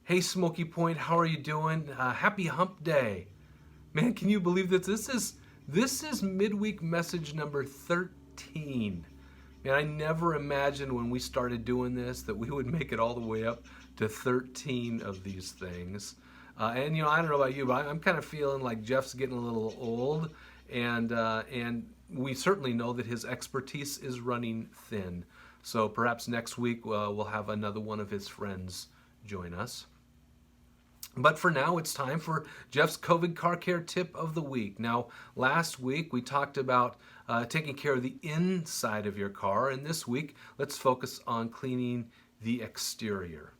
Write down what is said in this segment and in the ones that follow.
Hey, Smoky Point, how are you doing? Happy Hump Day. Man, can you believe that this is midweek message number 13. Man, I never imagined when we started doing this that we would make it all the way up to 13 of these things. And I don't know about you, but I'm kind of feeling like Jeff's getting a little old, and we certainly know that his expertise is running thin. So perhaps next week we'll have another one of his friends join us. But for now, it's time for Jeff's COVID car care tip of the week. Now, last week we talked about taking care of the inside of your car, and this week let's focus on cleaning the exterior.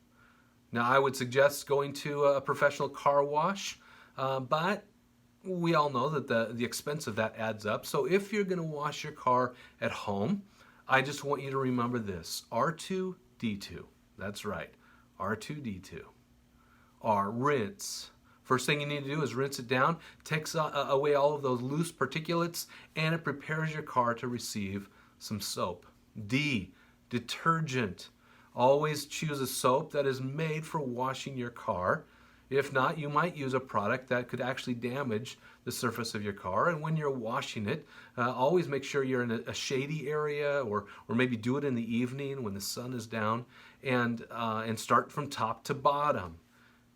Now, I would suggest going to a professional car wash, but we all know that the expense of that adds up. So if you're going to wash your car at home, I just want you to remember this: R2D2. That's right, R2D2. Are rinse. First thing you need to do is rinse it down, takes away all of those loose particulates, and it prepares your car to receive some soap. D, detergent. Always choose a soap that is made for washing your car. If not, you might use a product that could actually damage the surface of your car. And when you're washing it, always make sure you're in a shady area, or maybe do it in the evening when the sun is down, and start from top to bottom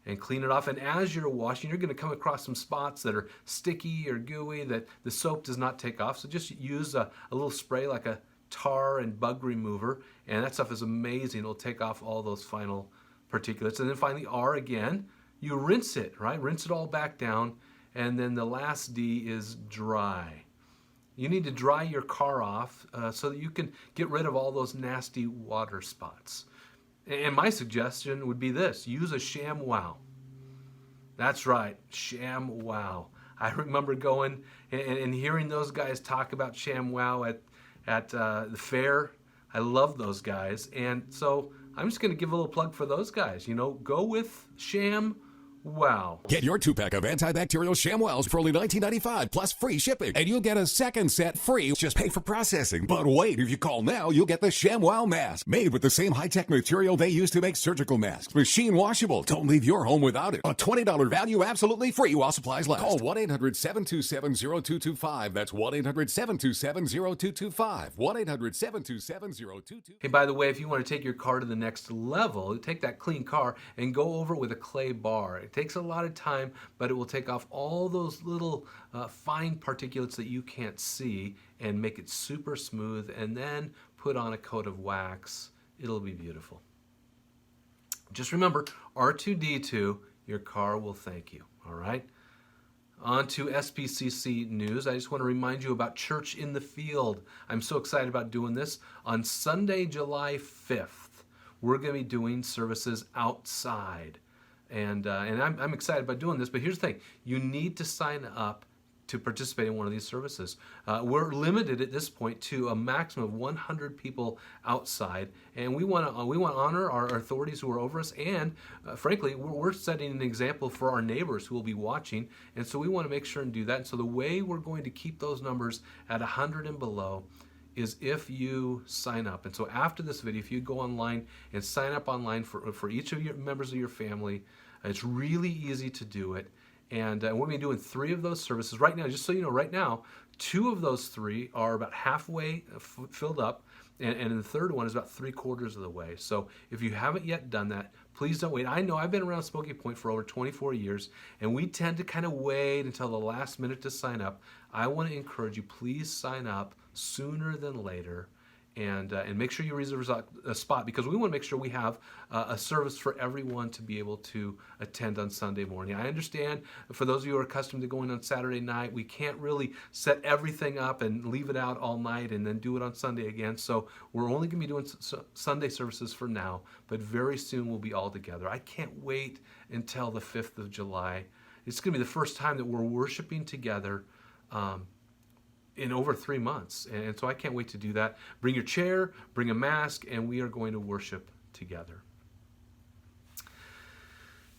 and clean it off. And as you're washing, you're going to come across some spots that are sticky or gooey that the soap does not take off. So just use a little spray like a tar and bug remover, and that stuff is amazing. It'll take off all those final particulates. And then finally, R again, you rinse it, right? Rinse it all back down. And then the last D is dry. You need to dry your car off so that you can get rid of all those nasty water spots. And my suggestion would be this: use a ShamWow. That's right, ShamWow. I remember going and hearing those guys talk about ShamWow at the fair. I love those guys. And so I'm just going to give a little plug for those guys. Go with ShamWow. Get your 2-pack of antibacterial ShamWows for only $19.95 plus free shipping. And you'll get a second set free. Just pay for processing. But wait, if you call now, you'll get the ShamWow mask. Made with the same high-tech material they use to make surgical masks. Machine washable. Don't leave your home without it. A $20 value absolutely free while supplies last. Call 1-800-727-0225. That's 1-800-727-0225. 1-800-727-0225. Hey, by the way, if you want to take your car to the next level, take that clean car and go over it with a clay bar. It takes a lot of time, but it will take off all those little fine particulates that you can't see and make it super smooth, and then put on a coat of wax. It'll be beautiful. Just remember, R2D2, your car will thank you, all right? On to SPCC news. I just want to remind you about Church in the Field. I'm so excited about doing this. On Sunday, July 5th, we're going to be doing services outside. And I'm excited about doing this, but here's the thing: you need to sign up to participate in one of these services. We're limited at this point to a maximum of 100 people outside, and we want to honor our authorities who are over us, and frankly, we're setting an example for our neighbors who will be watching, and so we want to make sure and do that. And so the way we're going to keep those numbers at 100 and below is if you sign up. And so after this video, if you go online and sign up online for each of your members of your family, it's really easy to do it. And we're going to be doing 3 of those services right now. Just so you know, right now, 2 of those 3 are about halfway filled up, and the third one is about 3/4 of the way. So if you haven't yet done that, please don't wait. I know I've been around Smoky Point for over 24 years, and we tend to kind of wait until the last minute to sign up. I want to encourage you, please sign up sooner than later, and make sure you reserve a spot, because we want to make sure we have a service for everyone to be able to attend on Sunday morning. I understand for those of you who are accustomed to going on Saturday night, we can't really set everything up and leave it out all night and then do it on Sunday again. So we're only going to be doing Sunday services for now, but very soon we'll be all together. I can't wait until the 5th of July. It's going to be the first time that we're worshiping together in over 3 months. And so I can't wait to do that. Bring your chair, bring a mask, and we are going to worship together.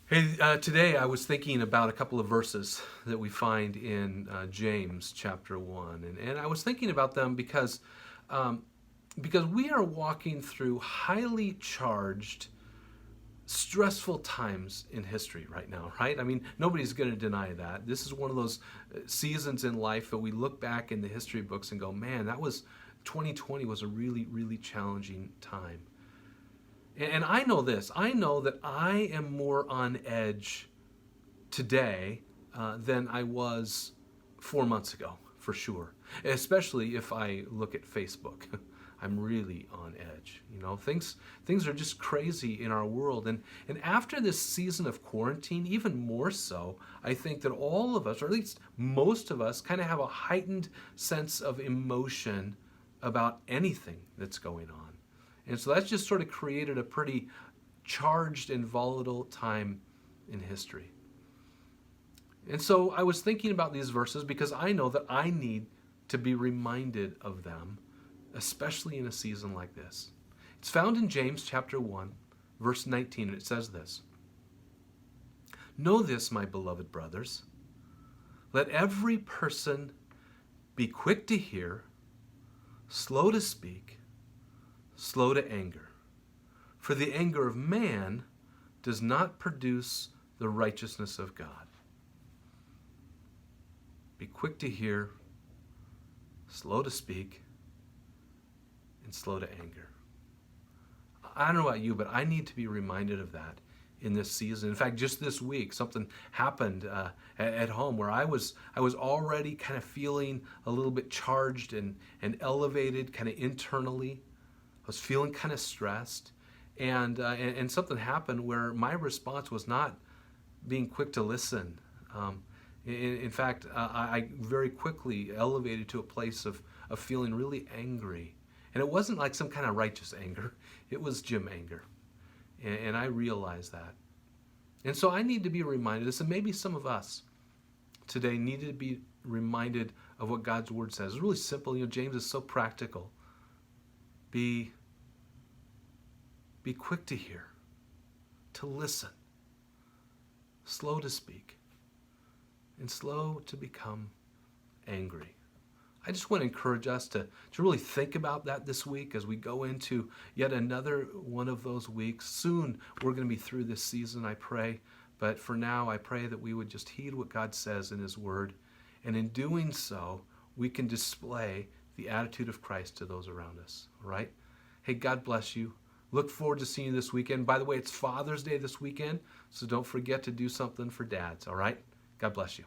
Hey, today I was thinking about a couple of verses that we find in James chapter 1. And I was thinking about them because we are walking through highly charged stressful times in history right now, right? I mean, nobody's going to deny that. This is one of those seasons in life that we look back in the history books and go, man, 2020 was a really, really challenging time. And I know this. I know that I am more on edge today than I was 4 months ago, for sure. Especially if I look at Facebook. I'm really on edge. Things are just crazy in our world. And after this season of quarantine, even more so, I think that all of us, or at least most of us, kind of have a heightened sense of emotion about anything that's going on. And so that's just sort of created a pretty charged and volatile time in history. And so I was thinking about these verses because I know that I need to be reminded of them, especially in a season like this. It's found in James chapter 1, verse 19, and it says this: "Know this, my beloved brothers, let every person be quick to hear, slow to speak, slow to anger. For the anger of man does not produce the righteousness of God." Be quick to hear, slow to speak, and slow to anger. I don't know about you, but I need to be reminded of that in this season. In fact, just this week, something happened at home where I was already kind of feeling a little bit charged and elevated kind of internally. I was feeling kind of stressed. And something happened where my response was not being quick to listen. In fact, I very quickly elevated to a place of feeling really angry. And it wasn't like some kind of righteous anger. It was Jim anger. And I realized that. And so I need to be reminded of this, and maybe some of us today need to be reminded of what God's Word says. It's really simple. James is so practical. Be quick to hear, to listen, slow to speak, and slow to become angry. I just want to encourage us to really think about that this week as we go into yet another one of those weeks. Soon we're going to be through this season, I pray. But for now, I pray that we would just heed what God says in His Word. And in doing so, we can display the attitude of Christ to those around us. All right? Hey, God bless you. Look forward to seeing you this weekend. By the way, it's Father's Day this weekend, so don't forget to do something for dads. All right? God bless you.